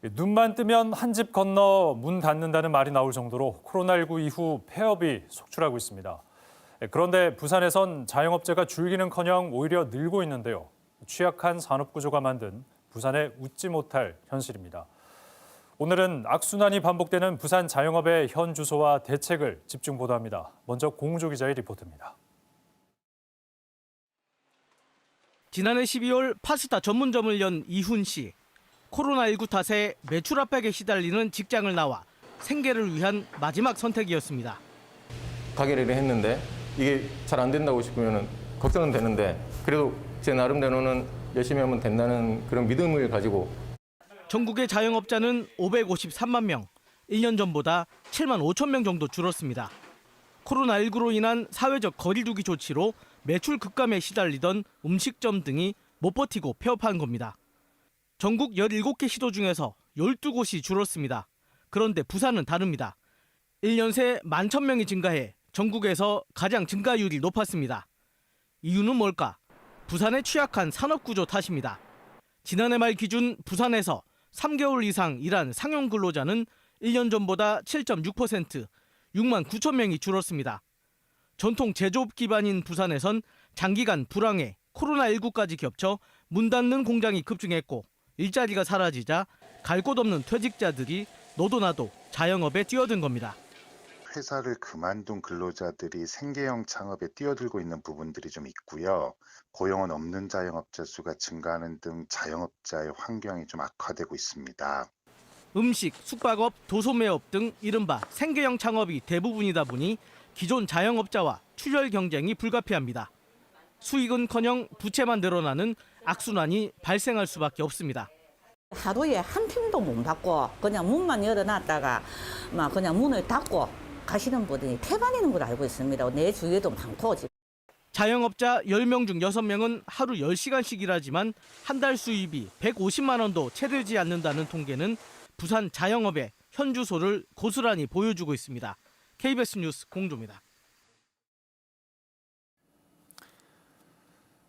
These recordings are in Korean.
눈만 뜨면 한 집 건너 문 닫는다는 말이 나올 정도로 코로나19 이후 폐업이 속출하고 있습니다. 그런데 부산에선 자영업자가 줄기는커녕 오히려 늘고 있는데요. 취약한 산업구조가 만든 부산의 웃지 못할 현실입니다. 오늘은 악순환이 반복되는 부산 자영업의 현 주소와 대책을 집중 보도합니다. 먼저 공조 기자의 리포트입니다. 지난해 12월 파스타 전문점을 연 이훈 씨. 코로나19 탓에 매출 압박에 시달리는 직장을 나와 생계를 위한 마지막 선택이었습니다. 가게를 했는데 이게 잘 안 된다고 싶으면 걱정은 되는데 그래도 제 나름대로는 열심히 하면 된다는 그런 믿음을 가지고 전국의 자영업자는 553만 명, 1년 전보다 7만 5천 명 정도 줄었습니다. 코로나19로 인한 사회적 거리두기 조치로 매출 급감에 시달리던 음식점 등이 못 버티고 폐업한 겁니다. 전국 17개 시도 중에서 12곳이 줄었습니다. 그런데 부산은 다릅니다. 1년 새 11,000명이 증가해 전국에서 가장 증가율이 높았습니다. 이유는 뭘까? 부산의 취약한 산업구조 탓입니다. 지난해 말 기준 부산에서 3개월 이상 일한 상용 근로자는 1년 전보다 7.6%, 6만 9천 명이 줄었습니다. 전통 제조업 기반인 부산에선 장기간 불황에 코로나19까지 겹쳐 문 닫는 공장이 급증했고 일자리가 사라지자 갈 곳 없는 퇴직자들이 너도 나도 자영업에 뛰어든 겁니다. 회사를 그만둔 근로자들이 생계형 창업에 뛰어들고 있는 부분들이 좀 있고요. 고용은 없는 자영업자 수가 증가하는 등 자영업자의 환경이 좀 악화되고 있습니다. 음식, 숙박업, 도소매업 등 이른바 생계형 창업이 대부분이다 보니 기존 자영업자와 출혈 경쟁이 불가피합니다. 수익은커녕 부채만 늘어나는 악순환이 발생할 수밖에 없습니다. 하루에 한 팀도 못 받고 그냥 문만 열어놨다가 막 그냥 문을 닫고 가시는 분들이 태반이는 걸 알고 있습니다. 내 주위에도 많고. 자영업자 10명 중 6명은 하루 10시간씩 일하지만 한 달 수입이 150만 원도 채 되지 않는다는 통계는 부산 자영업의 현 주소를 고스란히 보여주고 있습니다. KBS 뉴스 공조입니다.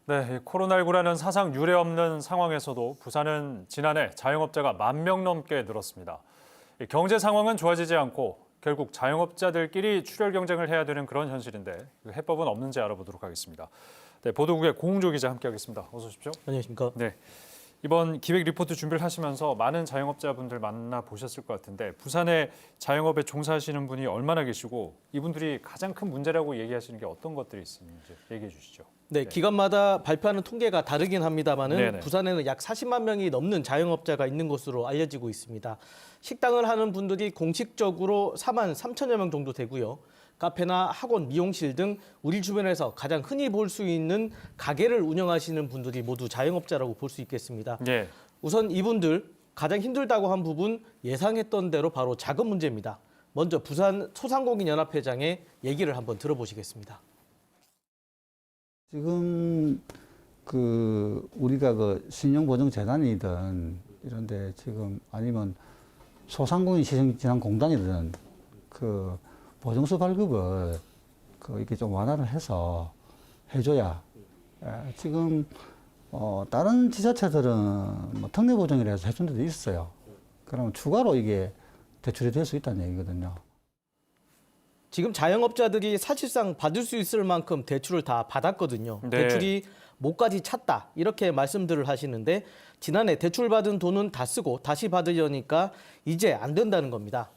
네, 코로나19라는 사상 유례 없는 상황에서도 부산은 지난해 자영업자가 10,000명 넘게 늘었습니다. 경제 상황은 좋아지지 않고 결국 자영업자들끼리 출혈 경쟁을 해야 되는 그런 현실인데 해법은 없는지 알아보도록 하겠습니다. 네, 보도국의 공조 기자 함께하겠습니다. 어서 오십시오. 안녕하십니까? 네, 이번 기획 리포트 준비를 하시면서 많은 자영업자분들 만나보셨을 것 같은데 부산에 자영업에 종사하시는 분이 얼마나 계시고 이분들이 가장 큰 문제라고 얘기하시는 게 어떤 것들이 있는지 얘기해 주시죠. 네, 기관마다 발표하는 통계가 다르긴 합니다만은 네네. 부산에는 약 40만 명이 넘는 자영업자가 있는 것으로 알려지고 있습니다. 식당을 하는 분들이 공식적으로 4만 3천여 명 정도 되고요. 카페나 학원, 미용실 등 우리 주변에서 가장 흔히 볼 수 있는 가게를 운영하시는 분들이 모두 자영업자라고 볼 수 있겠습니다. 네. 우선 이분들 가장 힘들다고 한 부분 예상했던 대로 바로 자금 문제입니다. 먼저 부산 소상공인연합회장의 얘기를 한번 들어보시겠습니다. 지금 우리가 신용보증재단이든 이런데 지금 아니면 소상공인 시정진흥공단이든 보증서 발급을 이렇게 좀 완화를 해서 해줘야 지금 다른 지자체들은 뭐 특례보증이라 해서 해준 데도 있어요. 그러면 추가로 이게 대출이 될 수 있다는 얘기거든요. 지금 자영업자들이 사실상 받을 수 있을 만큼 대출을 다 받았거든요. 네. 대출이 목까지 찼다 이렇게 말씀들을 하시는데 지난해 대출받은 돈은 다 쓰고 다시 받으려니까 이제 안 된다는 겁니다.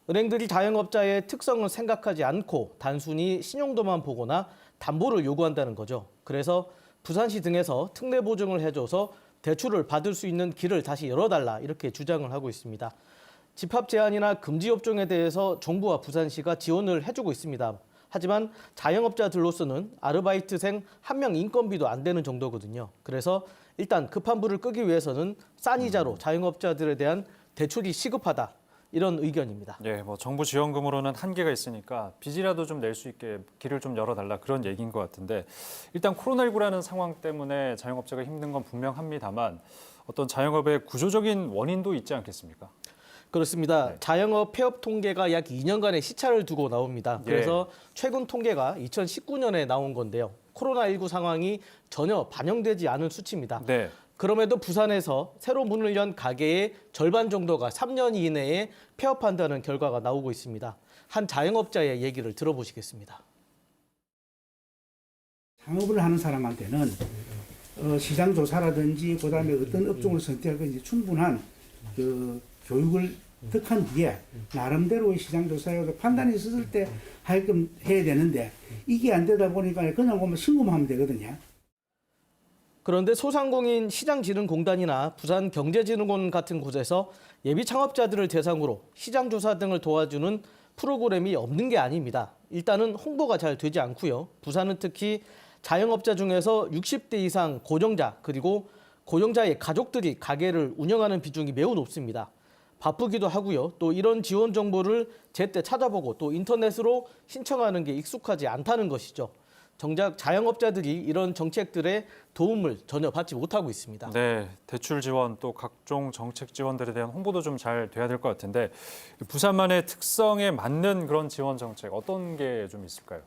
은행들이 자영업자의 특성을 생각하지 않고 단순히 신용도만 보거나 담보를 요구한다는 거죠. 그래서 부산시 등에서 특례 보증을 해줘서 대출을 받을 수 있는 길을 다시 열어달라 이렇게 주장을 하고 있습니다. 집합 제한이나 금지 업종에 대해서 정부와 부산시가 지원을 해주고 있습니다. 하지만 자영업자들로서는 아르바이트생 1명 인건비도 안 되는 정도거든요. 그래서 일단 급한 불을 끄기 위해서는 싼 이자로 자영업자들에 대한 대출이 시급하다. 이런 의견입니다. 예, 뭐 정부 지원금으로는 한계가 있으니까 빚이라도 좀 낼 수 있게 길을 좀 열어달라 그런 얘기인 것 같은데 일단 코로나19라는 상황 때문에 자영업자가 힘든 건 분명합니다만 어떤 자영업의 구조적인 원인도 있지 않겠습니까? 그렇습니다. 네. 자영업 폐업 통계가 약 2년간의 시차를 두고 나옵니다. 그래서 최근 통계가 2019년에 나온 건데요. 코로나19 상황이 전혀 반영되지 않은 수치입니다. 네. 그럼에도 부산에서 새로 문을 연 가게의 절반 정도가 3년 이내에 폐업한다는 결과가 나오고 있습니다. 한 자영업자의 얘기를 들어보시겠습니다. 창업을 하는 사람한테는 시장 조사라든지 그다음에 어떤 업종을 선택할 건지 충분한 그 교육을 득한 뒤에 나름대로의 시장 조사에 판단이 있었을 때 하여금 해야 되는데 이게 안 되다 보니까 그냥 보면 신고만 하면 되거든요. 그런데 소상공인 시장진흥공단이나 부산경제진흥원 같은 곳에서 예비 창업자들을 대상으로 시장조사 등을 도와주는 프로그램이 없는 게 아닙니다. 일단은 홍보가 잘 되지 않고요. 부산은 특히 자영업자 중에서 60대 이상 고령자 그리고 고령자의 가족들이 가게를 운영하는 비중이 매우 높습니다. 바쁘기도 하고요. 또 이런 지원 정보를 제때 찾아보고 또 인터넷으로 신청하는 게 익숙하지 않다는 것이죠. 정작 자영업자들이 이런 정책들의 도움을 전혀 받지 못하고 있습니다. 네, 대출 지원 또 각종 정책 지원들에 대한 홍보도 좀 잘 돼야 될 것 같은데 부산만의 특성에 맞는 그런 지원 정책 어떤 게 좀 있을까요?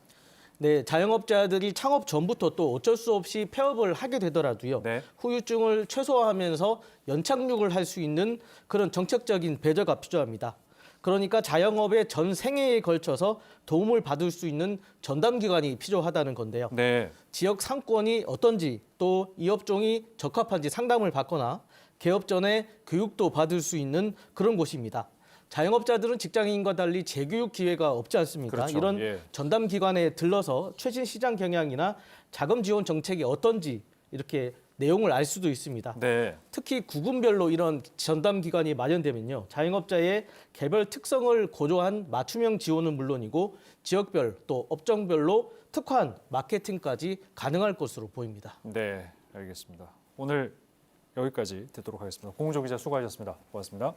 네, 자영업자들이 창업 전부터 또 어쩔 수 없이 폐업을 하게 되더라도요. 네. 후유증을 최소화하면서 연착륙을 할 수 있는 그런 정책적인 배려가 필요합니다. 그러니까 자영업의 전 생애에 걸쳐서 도움을 받을 수 있는 전담기관이 필요하다는 건데요. 네. 지역 상권이 어떤지 또 이 업종이 적합한지 상담을 받거나 개업 전에 교육도 받을 수 있는 그런 곳입니다. 자영업자들은 직장인과 달리 재교육 기회가 없지 않습니까? 그렇죠. 이런 예. 전담 기관에 들러서 최신 시장 경향이나 자금 지원 정책이 어떤지 이렇게 내용을 알 수도 있습니다. 네. 특히 구군별로 이런 전담 기관이 마련되면요. 자영업자의 개별 특성을 고려한 맞춤형 지원은 물론이고 지역별 또 업종별로 특화한 마케팅까지 가능할 것으로 보입니다. 네, 알겠습니다. 오늘 여기까지 듣도록 하겠습니다. 공은조 기자 수고하셨습니다. 고맙습니다.